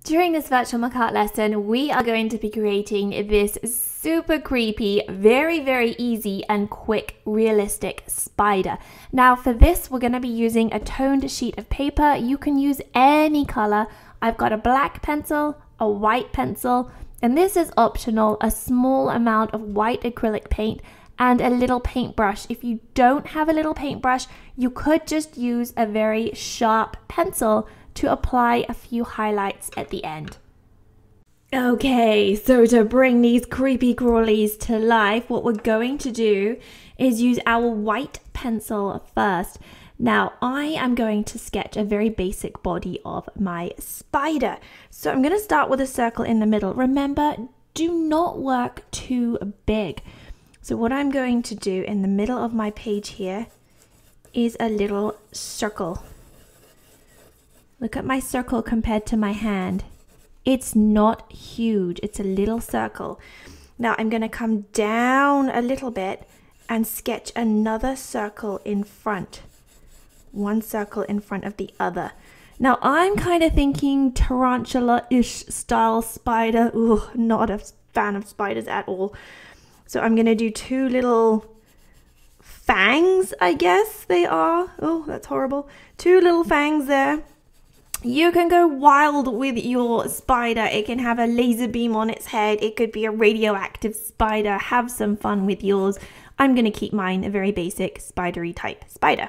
During this Virtual McArt lesson, we are going to be creating this super creepy, very easy and quick, realistic spider. Now for this, we're going to be using a toned sheet of paper. You can use any color. I've got a black pencil, a white pencil, and this is optional, a small amount of white acrylic paint, and a little paintbrush. If you don't have a little paintbrush, you could just use a very sharp pencil to apply a few highlights at the end. Okay, so to bring these creepy crawlies to life, what we're going to do is use our white pencil first. Now, I am going to sketch a very basic body of my spider. So I'm going to start with a circle in the middle. Remember, do not work too big. So what I'm going to do in the middle of my page here is a little circle. Look at my circle compared to my hand. It's not huge, it's a little circle. Now I'm going to come down a little bit and sketch another circle in front. One circle in front of the other. Now I'm kind of thinking tarantula-ish style spider. Ooh, not a fan of spiders at all. So I'm going to do two little fangs, I guess they are. Oh, that's horrible. Two little fangs there. You can go wild with your spider. It can have a laser beam on its head. It could be a radioactive spider. Have some fun with yours. I'm going to keep mine a very basic spidery type spider.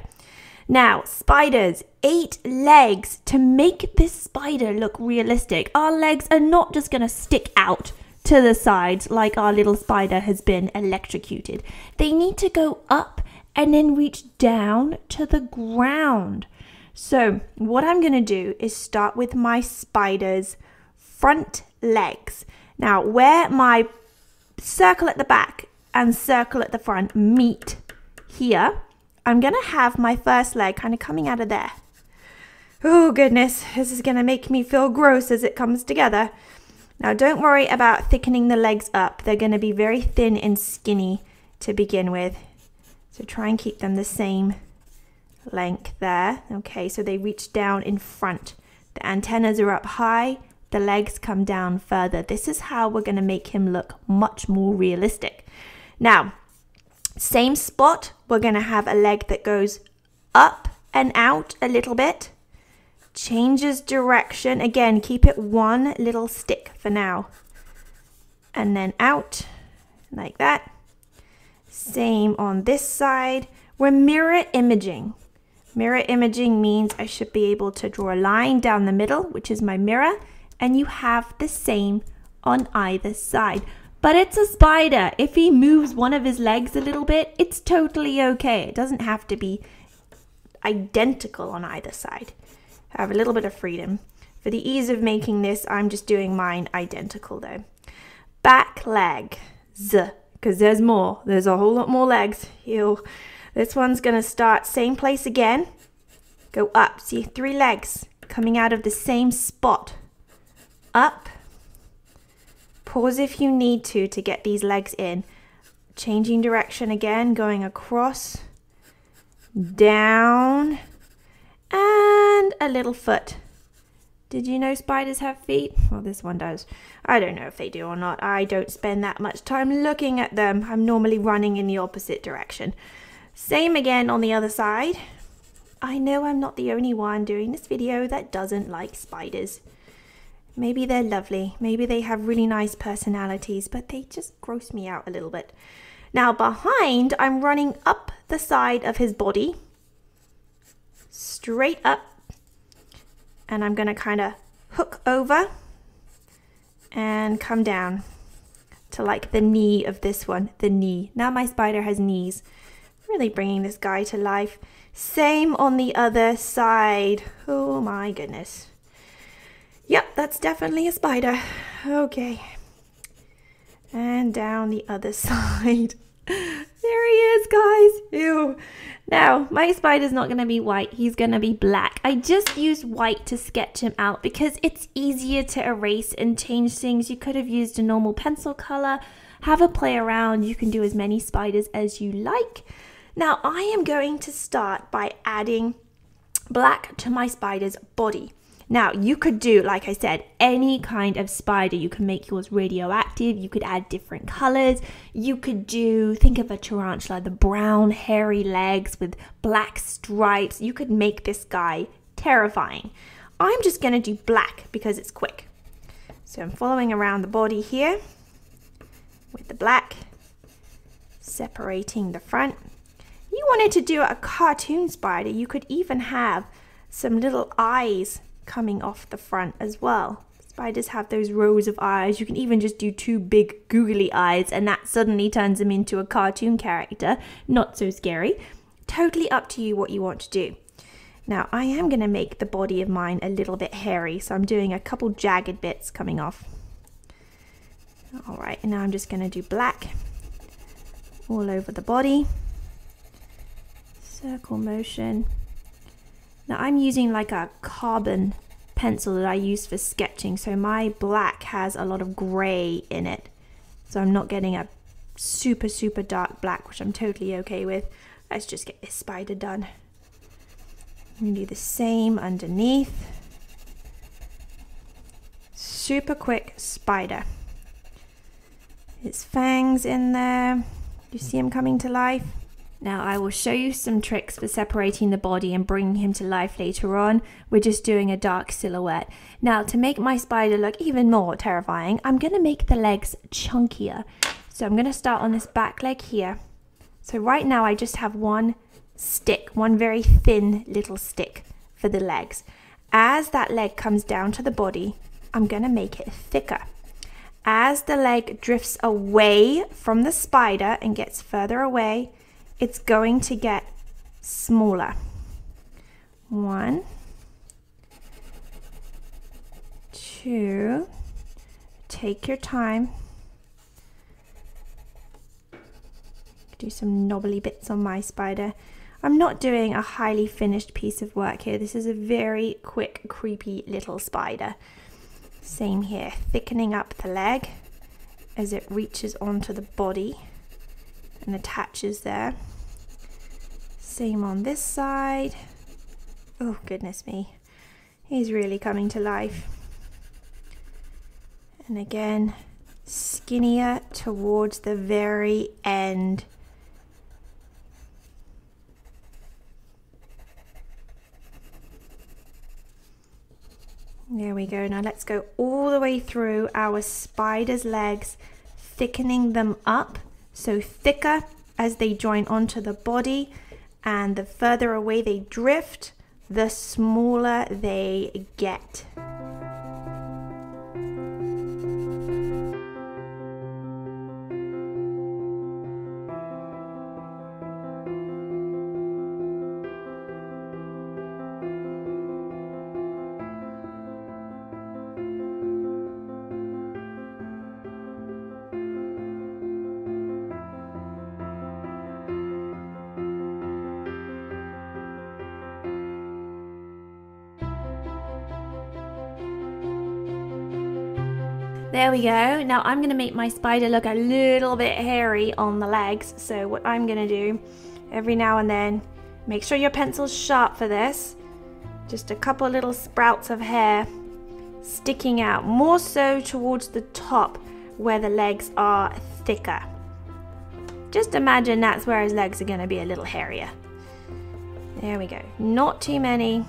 Now, spiders, 8 legs. To make this spider look realistic, our legs are not just going to stick out to the sides like our little spider has been electrocuted. They need to go up and then reach down to the ground. So what I'm going to do is start with my spider's front legs. Now where my circle at the back and circle at the front meet here, I'm going to have my first leg kind of coming out of there. Oh goodness, this is going to make me feel gross as it comes together. Now don't worry about thickening the legs up. They're going to be very thin and skinny to begin with. So try and keep them the same length there. Okay, so they reach down in front. The antennas are up high, the legs come down further. This is how we're going to make him look much more realistic. Now, same spot, we're going to have a leg that goes up and out a little bit, changes direction. Again, keep it one little stick for now, and then out like that. Same on this side. We're mirror imaging. Mirror imaging means I should be able to draw a line down the middle, which is my mirror, and you have the same on either side. But it's a spider. If he moves one of his legs a little bit, it's totally okay. It doesn't have to be identical on either side. I have a little bit of freedom. For the ease of making this, I'm just doing mine identical though. Back leg, because there's more. There's a whole lot more legs. Ew. This one's going to start same place again. Go up. See 3 legs coming out of the same spot. Up. Pause if you need to get these legs in. Changing direction again, going across, down, and a little foot. Did you know spiders have feet? Well, this one does. I don't know if they do or not. I don't spend that much time looking at them. I'm normally running in the opposite direction. Same again on the other side. I know I'm not the only one doing this video that doesn't like spiders. Maybe they're lovely. Maybe they have really nice personalities, but they just gross me out a little bit. Now behind, I'm running up the side of his body, straight up, and I'm going to kind of hook over and come down to like the knee of this one, the knee. Now my spider has knees. Really bringing this guy to life. Same on the other side. Oh my goodness. Yep, that's definitely a spider. Okay. And down the other side. There he is, guys. Ew. Now, my spider's not going to be white. He's going to be black. I just used white to sketch him out because it's easier to erase and change things. You could have used a normal pencil color. Have a play around. You can do as many spiders as you like. Now I am going to start by adding black to my spider's body. Now, you could do, like I said, any kind of spider. You can make yours radioactive. You could add different colors. You could do, think of a tarantula, the brown hairy legs with black stripes. You could make this guy terrifying. I'm just going to do black because it's quick. So I'm following around the body here with the black, separating the front. You wanted to do a cartoon spider, you could even have some little eyes coming off the front as well. Spiders have those rows of eyes. You can even just do two big googly eyes and that suddenly turns them into a cartoon character. Not so scary. Totally up to you what you want to do. Now I am going to make the body of mine a little bit hairy, so I'm doing a couple jagged bits coming off. Alright, and now I'm just going to do black all over the body. Circle motion. Now I'm using like a carbon pencil that I use for sketching, so my black has a lot of grey in it. So I'm not getting a super dark black, which I'm totally okay with. Let's just get this spider done. I'm going to do the same underneath. Super quick spider. His fangs in there. You see him coming to life? Now I will show you some tricks for separating the body and bringing him to life later on. We're just doing a dark silhouette. Now to make my spider look even more terrifying, I'm going to make the legs chunkier. So I'm going to start on this back leg here. So right now I just have one stick, one very thin little stick for the legs. As that leg comes down to the body, I'm going to make it thicker. As the leg drifts away from the spider and gets further away, it's going to get smaller. 1, 2, take your time. Do some knobbly bits on my spider. I'm not doing a highly finished piece of work here. This is a very quick, creepy little spider. Same here, thickening up the leg as it reaches onto the body and attaches there. Same on this side. Oh goodness me, he's really coming to life. And again, skinnier towards the very end. There we go. Now let's go all the way through our spider's legs, thickening them up. So thicker as they join onto the body, and the further away they drift, the smaller they get. There we go. Now I'm going to make my spider look a little bit hairy on the legs. So what I'm going to do, every now and then, make sure your pencil's sharp for this. Just a couple little sprouts of hair sticking out, more so towards the top where the legs are thicker. Just imagine that's where his legs are going to be a little hairier. There we go. Not too many.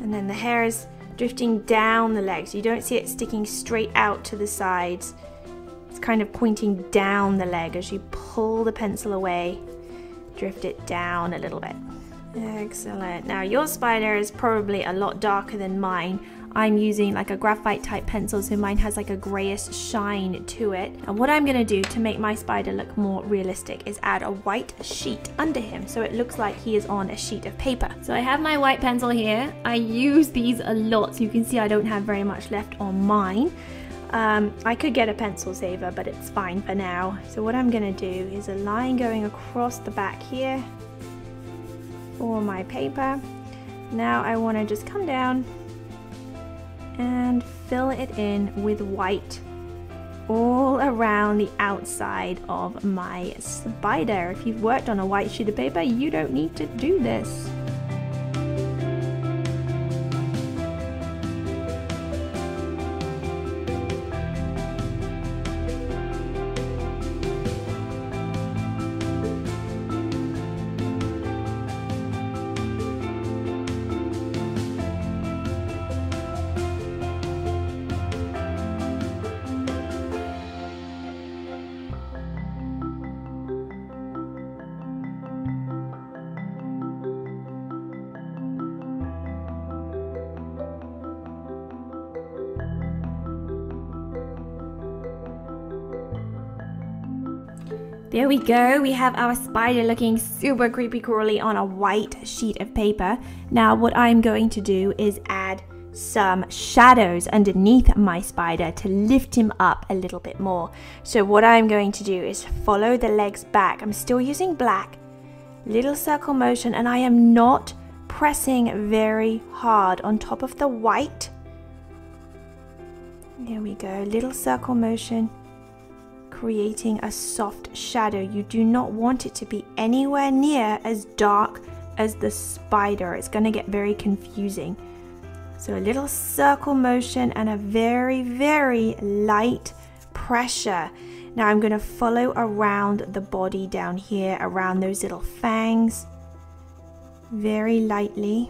And then the hair is drifting down the legs. You don't see it sticking straight out to the sides. It's kind of pointing down the leg as you pull the pencil away. Drift it down a little bit. Excellent. Now your spider is probably a lot darker than mine. I'm using like a graphite type pencil, so mine has like a grayish shine to it. And what I'm going to do to make my spider look more realistic is add a white sheet under him, so it looks like he is on a sheet of paper. So I have my white pencil here. I use these a lot, so you can see I don't have very much left on mine. I could get a pencil saver, but it's fine for now. So what I'm going to do is a line going across the back here for my paper. Now I want to just come down and fill it in with white all around the outside of my spider. If you've worked on a white sheet of paper, you don't need to do this. There we go, we have our spider looking super creepy crawly on a white sheet of paper. Now what I'm going to do is add some shadows underneath my spider to lift him up a little bit more. So what I'm going to do is follow the legs back. I'm still using black, little circle motion, and I am not pressing very hard on top of the white. There we go, little circle motion, creating a soft shadow. You do not want it to be anywhere near as dark as the spider. It's going to get very confusing. So a little circle motion and a very, very light pressure. Now I'm going to follow around the body down here, around those little fangs, very lightly.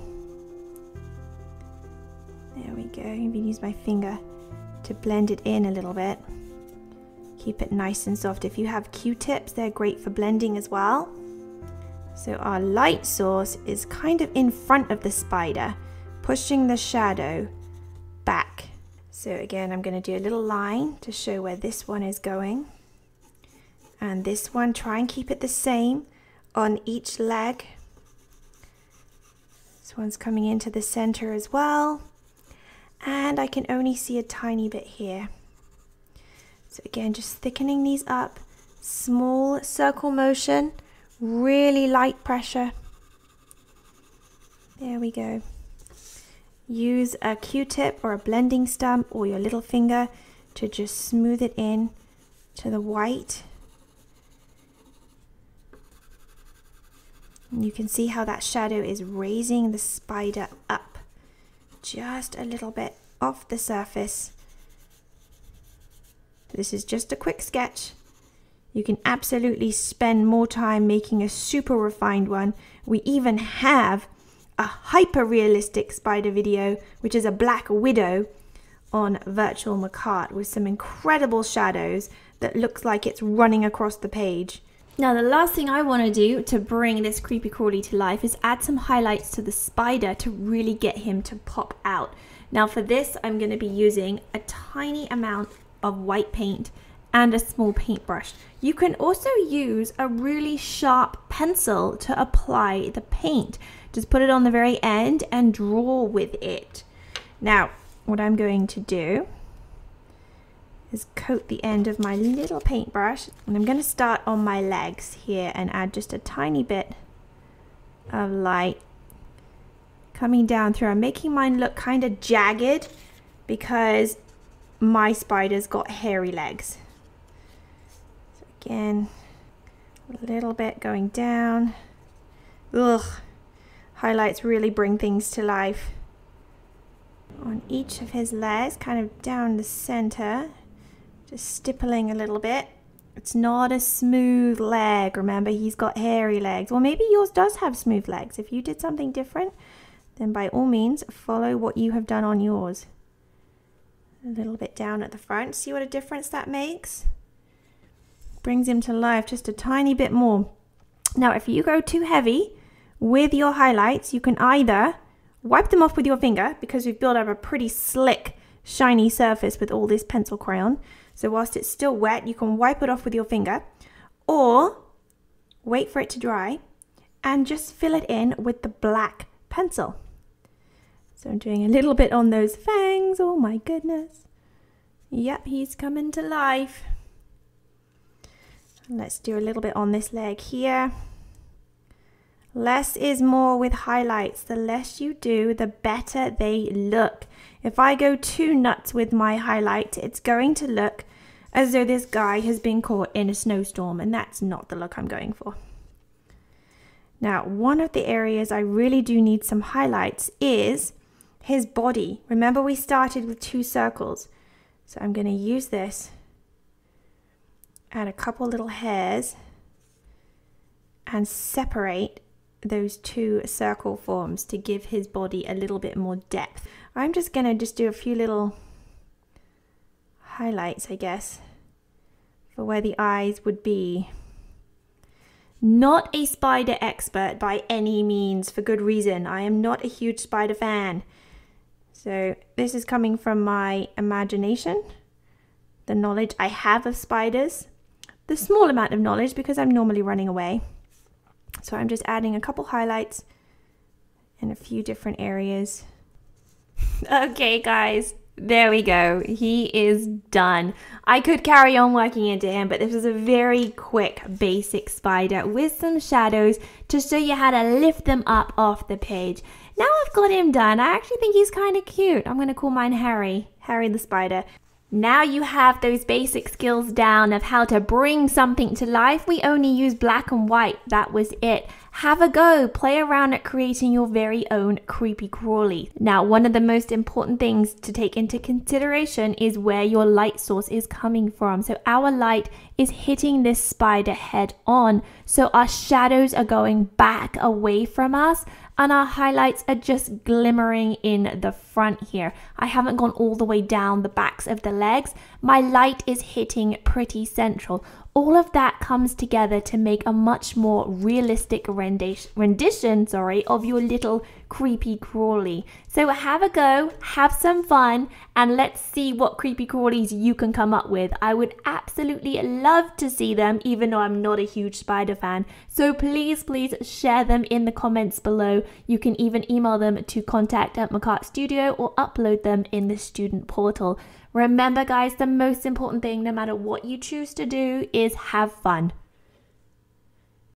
There we go. I'm going to use my finger to blend it in a little bit. Keep it nice and soft. If you have Q-tips, they're great for blending as well. So our light source is kind of in front of the spider, pushing the shadow back. So again, I'm going to do a little line to show where this one is going. And this one, try and keep it the same on each leg. This one's coming into the center as well. And I can only see a tiny bit here. So again, just thickening these up, small circle motion, really light pressure. There we go. Use a Q-tip or a blending stump or your little finger to just smooth it in to the white. And you can see how that shadow is raising the spider up just a little bit off the surface. This is just a quick sketch. You can absolutely spend more time making a super refined one. We even have a hyper realistic spider video, which is a black widow on Virtual McArt with some incredible shadows that looks like it's running across the page. Now the last thing I want to do to bring this creepy crawly to life is add some highlights to the spider to really get him to pop out. Now for this, I'm going to be using a tiny amount of white paint and a small paintbrush. You can also use a really sharp pencil to apply the paint. Just put it on the very end and draw with it. Now, what I'm going to do is coat the end of my little paintbrush, and I'm going to start on my legs here and add just a tiny bit of light coming down through. I'm making mine look kind of jagged because my spider's got hairy legs. So again, a little bit going down. Ugh, highlights really bring things to life. On each of his legs, kind of down the center, just stippling a little bit. It's not a smooth leg. Remember, he's got hairy legs. Or maybe yours does have smooth legs. If you did something different, then by all means, follow what you have done on yours. A little bit down at the front. See what a difference that makes? Brings him to life just a tiny bit more. Now, if you go too heavy with your highlights, you can either wipe them off with your finger, because we've built up a pretty slick, shiny surface with all this pencil crayon. So whilst it's still wet, you can wipe it off with your finger, or wait for it to dry and just fill it in with the black pencil. So I'm doing a little bit on those fangs. Oh my goodness. Yep, he's coming to life. Let's do a little bit on this leg here. Less is more with highlights. The less you do, the better they look. If I go too nuts with my highlight, it's going to look as though this guy has been caught in a snowstorm, and that's not the look I'm going for. Now, one of the areas I really do need some highlights is his body. Remember, we started with 2 circles. So I'm going to use this, add a couple little hairs, and separate those 2 circle forms to give his body a little bit more depth. I'm just going to do a few little highlights, I guess, for where the eyes would be. Not a spider expert by any means, for good reason. I am not a huge spider fan. So this is coming from my imagination, the knowledge I have of spiders, the small amount of knowledge because I'm normally running away. So I'm just adding a couple highlights in a few different areas. Okay, guys, there we go. He is done. I could carry on working into him, but this was a very quick basic spider with some shadows to show you how to lift them up off the page. Now I've got him done. I actually think he's kind of cute. I'm going to call mine Harry the spider. Now you have those basic skills down of how to bring something to life. We only use black and white. That was it. Have a go. Play around at creating your very own creepy crawly. Now, one of the most important things to take into consideration is where your light source is coming from. So our light is hitting this spider head on. So our shadows are going back away from us, and our highlights are just glimmering in the front here. I haven't gone all the way down the backs of the legs. My light is hitting pretty central. All of that comes together to make a much more realistic rendition of your little creepy crawly. So have a go, have some fun, and let's see what creepy crawlies you can come up with. I would absolutely love to see them, even though I'm not a huge spider fan. So please share them in the comments below. You can even email them to contact@McArt or upload them in the student portal. Remember, guys, the most important thing, no matter what you choose to do, is have fun.